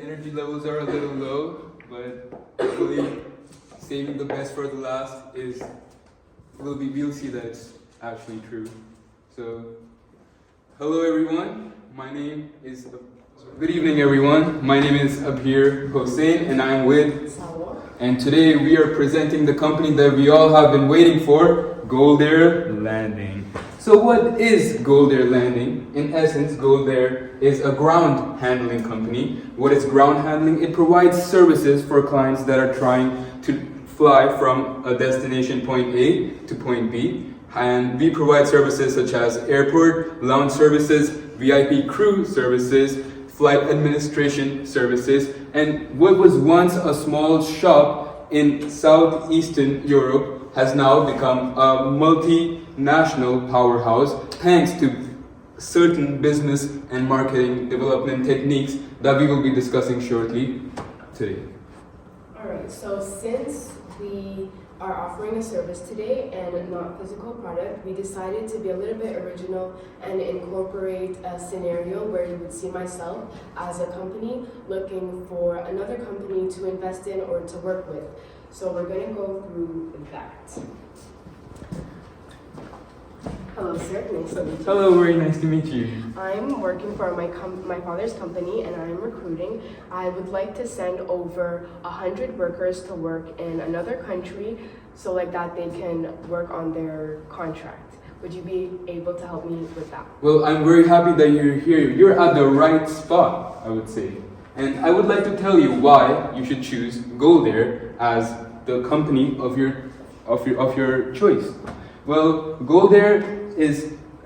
Energy levels are a little low, but hopefully saving the best for the last we'll see that it's actually true. So, hello everyone. Good evening everyone. My name is Abhir Hossein and I'm with and today we are presenting the company that we all have been waiting for, goldAir Landing. So what is goldAir Landing? In essence, goldAir is a ground handling company. What is ground handling? It provides services for clients that are trying to fly from a destination point A to point B. And we provide services such as airport, lounge services, VIP crew services, flight administration services, and what was once a small shop in southeastern Europe has now become a multinational powerhouse thanks to certain business and marketing development techniques that we will be discussing shortly today. Alright, so since we are offering a service today and not physical product, we decided to be a little bit original and incorporate a scenario where you would see myself as a company looking for another company to invest in or to work with. So we're going to go through that. Hello sir, nice to meet you. Hello, very nice to meet you. I'm working for my father's company and I'm recruiting. I would like to send over 100 workers to work in another country so like that they can work on their contract. Would you be able to help me with that? Well, I'm very happy that you're here. You're at the right spot, I would say. And I would like to tell you why you should choose goldAir as the company of your choice. Well, goldAir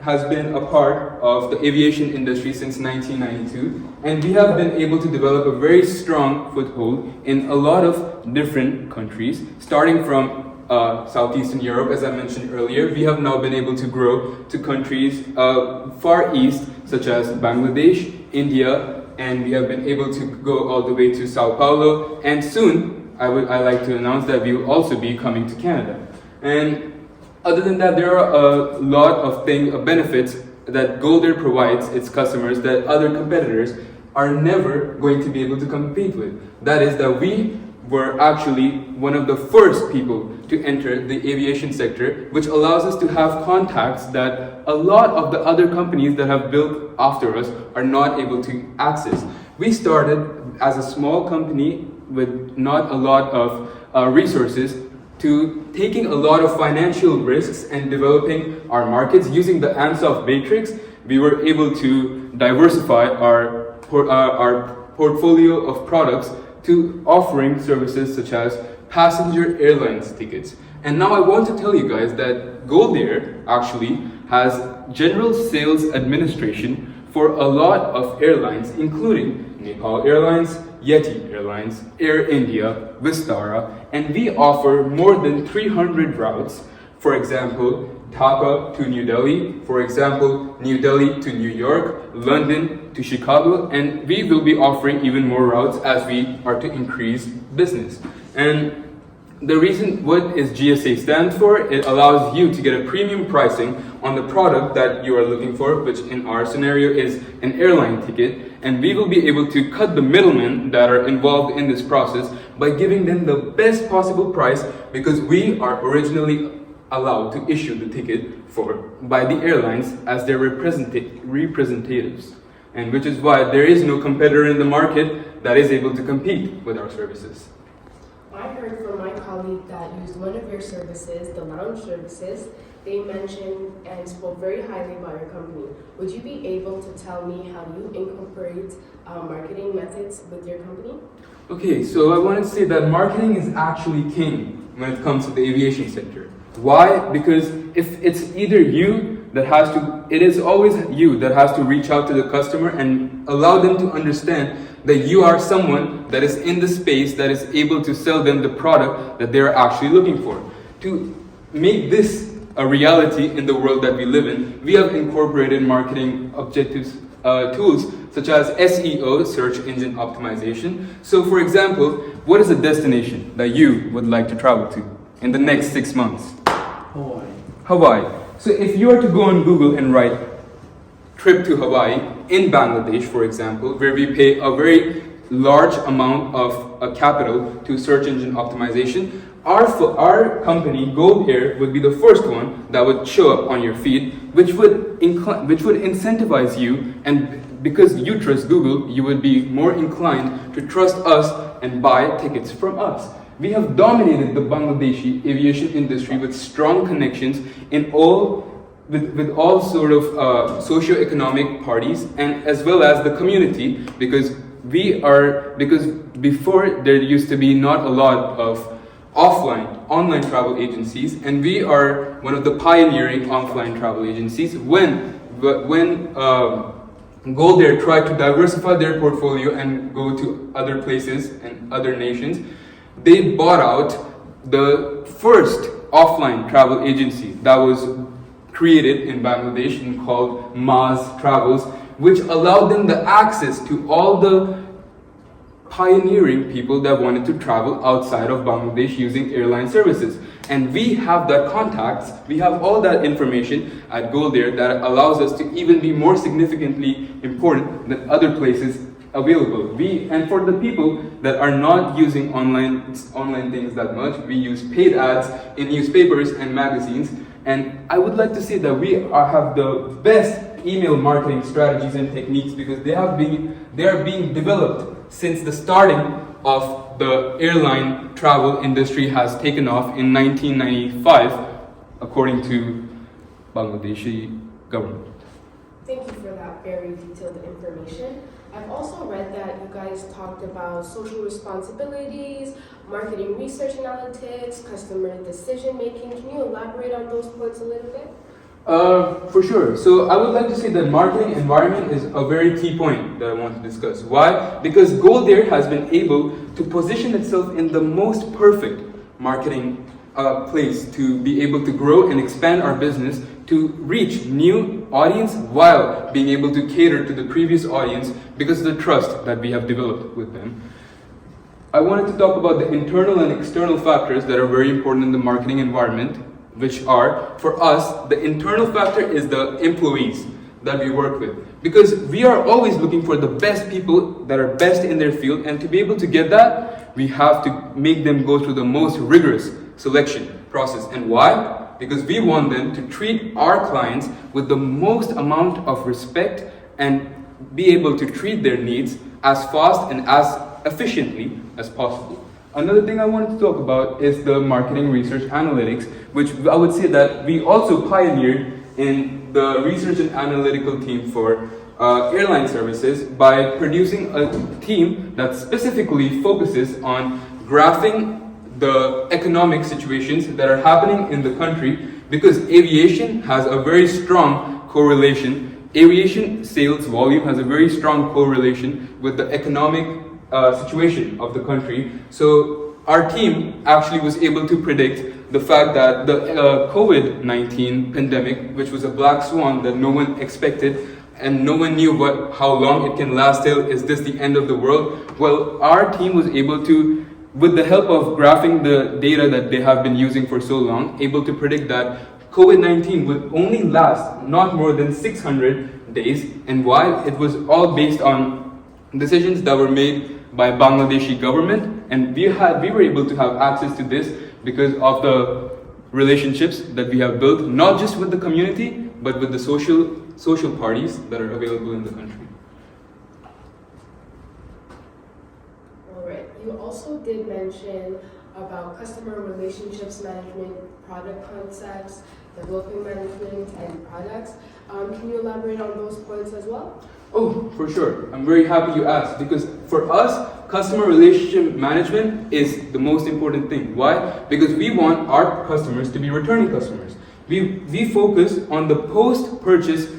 has been a part of the aviation industry since 1992, and we have been able to develop a very strong foothold in a lot of different countries, starting from Southeastern Europe, as I mentioned earlier. We have now been able to grow to countries far east, such as Bangladesh, India, and we have been able to go all the way to Sao Paulo, and soon I like to announce that we will also be coming to Canada. And other than that, there are a lot of benefits that goldAir provides its customers that other competitors are never going to be able to compete with. That is that we were actually one of the first people to enter the aviation sector, which allows us to have contacts that a lot of the other companies that have built after us are not able to access. We started as a small company with not a lot of resources to taking a lot of financial risks and developing our markets. Using the Ansoff matrix, we were able to diversify our portfolio of products to offering services such as passenger airlines tickets. And now I want to tell you guys that goldAir actually has general sales administration for a lot of airlines, including Nepal Airlines, Yeti Airlines, Air India, Vistara, and we offer more than 300 routes. For example, Dhaka to New Delhi, for example, New Delhi to New York, London to Chicago, and we will be offering even more routes as we are to increase business. And the reason what is GSA stands for, it allows you to get a premium pricing on the product that you are looking for, which in our scenario is an airline ticket, and we will be able to cut the middlemen that are involved in this process by giving them the best possible price, because we are originally allowed to issue the ticket by the airlines as their representatives, and which is why there is no competitor in the market that is able to compete with our services. I heard from my colleague that used one of your services, the lounge services. They mentioned and spoke very highly about your company. Would you be able to tell me how you incorporate marketing methods with your company? Okay, so I want to say that marketing is actually king when it comes to the aviation sector. Why? Because if it's either you that it is always you that has to reach out to the customer and allow them to understand that you are someone that is in the space that is able to sell them the product that they're actually looking for. To make this a reality in the world that we live in, we have incorporated marketing objectives tools such as SEO, search engine optimization. So for example, what is a destination that you would like to travel to in the next 6 months? Hawaii. So if you are to go on Google and write trip to Hawaii in Bangladesh, for example, where we pay a very large amount of capital to search engine optimization, our company, goldAir, would be the first one that would show up on your feed, which would incentivize you, and because you trust Google, you would be more inclined to trust us and buy tickets from us. We have dominated the Bangladeshi aviation industry with strong connections in with all sort of socio-economic parties, and as well as the community, because before there used to be not a lot of online travel agencies, and we are one of the pioneering offline travel agencies. When goldAir tried to diversify their portfolio and go to other places and other nations, they bought out the first offline travel agency that was created in Bangladesh and called Maz Travels, which allowed them the access to all the pioneering people that wanted to travel outside of Bangladesh using airline services. And we have that contacts, we have all that information at goldAir that allows us to even be more significantly important than other places available. And for the people that are not using online things that much, we use paid ads in newspapers and magazines. And I would like to say that we have the best email marketing strategies and techniques, because they are being developed since the starting of the airline travel industry has taken off in 1995, according to Bangladeshi government. Thank you for that very detailed information. I've also read that you guys talked about social responsibilities, marketing research analytics, customer decision making. Can you elaborate on those points a little bit? For sure. So I would like to say that marketing environment is a very key point that I want to discuss. Why? Because goldAir has been able to position itself in the most perfect marketing place to be able to grow and expand our business, to reach new audience while being able to cater to the previous audience because of the trust that we have developed with them. I wanted to talk about the internal and external factors that are very important in the marketing environment, which are, for us, the internal factor is the employees that we work with. Because we are always looking for the best people that are best in their field, and to be able to get that, we have to make them go through the most rigorous selection process. And why? Because we want them to treat our clients with the most amount of respect and be able to treat their needs as fast and as efficiently as possible. Another thing I wanted to talk about is the marketing research analytics, which I would say that we also pioneered in the research and analytical team for airline services by producing a team that specifically focuses on graphing the economic situations that are happening in the country, because aviation has a very strong correlation. Aviation sales volume has a very strong correlation with the economic situation of the country. So our team actually was able to predict the fact that the COVID-19 pandemic, which was a black swan that no one expected and no one knew how long it can last till, is this the end of the world? Well, our team was able to, with the help of graphing the data that they have been using for so long, able to predict that COVID-19 would only last not more than 600 days. And why? It was all based on decisions that were made by Bangladeshi government, and we were able to have access to this because of the relationships that we have built, not just with the community, but with the social parties that are available in the country. All right. You also did mention about customer relationships management, product concepts, developing management, and products. Can you elaborate on those points as well? Oh, for sure. I'm very happy you asked, because for us, customer relationship management is the most important thing. Why? Because we want our customers to be returning customers. We focus on the post-purchase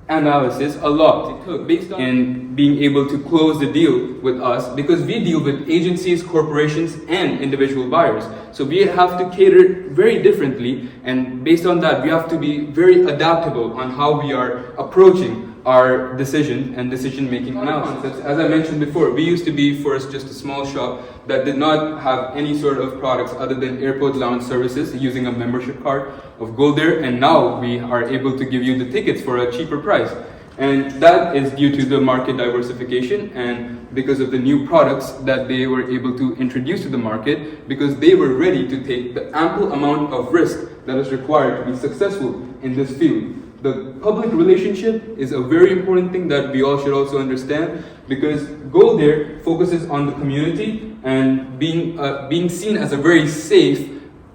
analysis a lot, based on being able to close the deal with us, because we deal with agencies, corporations, and individual buyers. So we have to cater very differently, and based on that, we have to be very adaptable on how we are approaching our decision-making analysis. As I mentioned before, we used to be first just a small shop that did not have any sort of products other than airport lounge services using a membership card of goldAir, and now we are able to give you the tickets for a cheaper price. And that is due to the market diversification and because of the new products that they were able to introduce to the market, because they were ready to take the ample amount of risk that is required to be successful in this field. The public relationship is a very important thing that we all should also understand, because goldAir focuses on the community and being seen as a very safe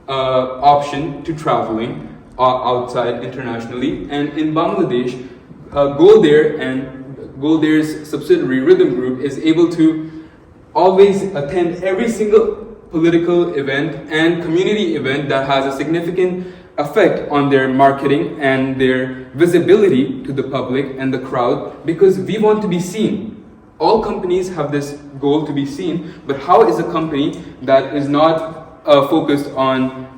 option to traveling outside internationally. And in Bangladesh, goldAir and goldAir's subsidiary Rhythm Group is able to always attend every single political event and community event that has a significant effect on their marketing and their visibility to the public and the crowd, because we want to be seen. All companies have this goal to be seen, but how is a company that is not focused on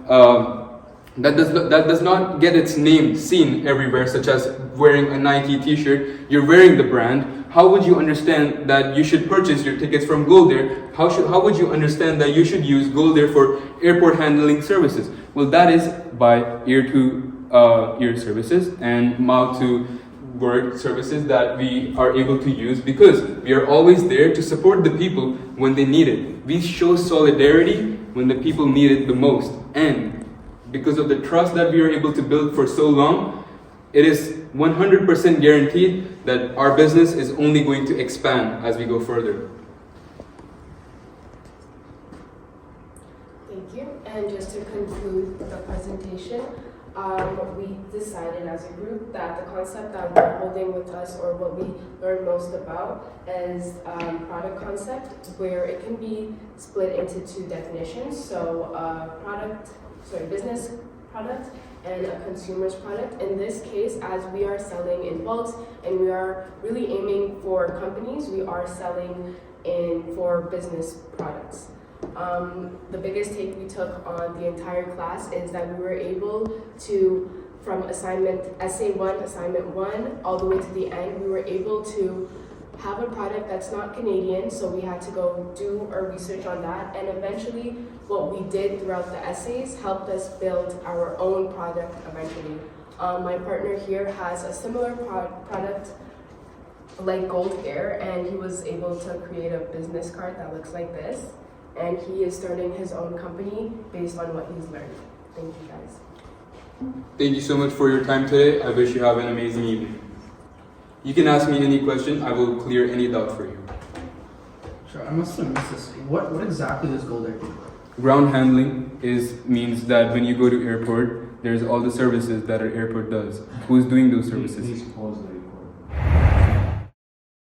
that does not get its name seen everywhere, such as wearing a Nike t-shirt, you're wearing the brand, how would you understand that you should purchase your tickets from goldAir? How would you understand that you should use goldAir for airport handling services? Well, that is by ear-to-ear services and mouth-to-word services that we are able to use, because we are always there to support the people when they need it. We show solidarity when the people need it the most. And because of the trust that we are able to build for so long, it is 100% guaranteed that our business is only going to expand as we go further. Thank you. And just to conclude the presentation, we decided as a group that the concept that we're holding with us, or what we learn most about, is product concept, where it can be split into two definitions. So business product and a consumer's product. In this case, as we are selling in bulks and we are really aiming for companies, we are selling for business products. The biggest take we took on the entire class is that we were able to, from essay 1, assignment 1, all the way to the end, we were able to have a product that's not Canadian, so we had to go do our research on that, and eventually what we did throughout the essays helped us build our own product eventually. My partner here has a similar product like goldAir, and he was able to create a business card that looks like this, and he is starting his own company based on what he's learned. Thank you guys. Thank you so much for your time today. I wish you have an amazing evening. You can ask me any question. I will clear any doubt for you. Sure, I must have missed this. What exactly does goldAir do? Ground handling means that when you go to airport, there's all the services that an airport does. Who's doing those services? Please pause the recording.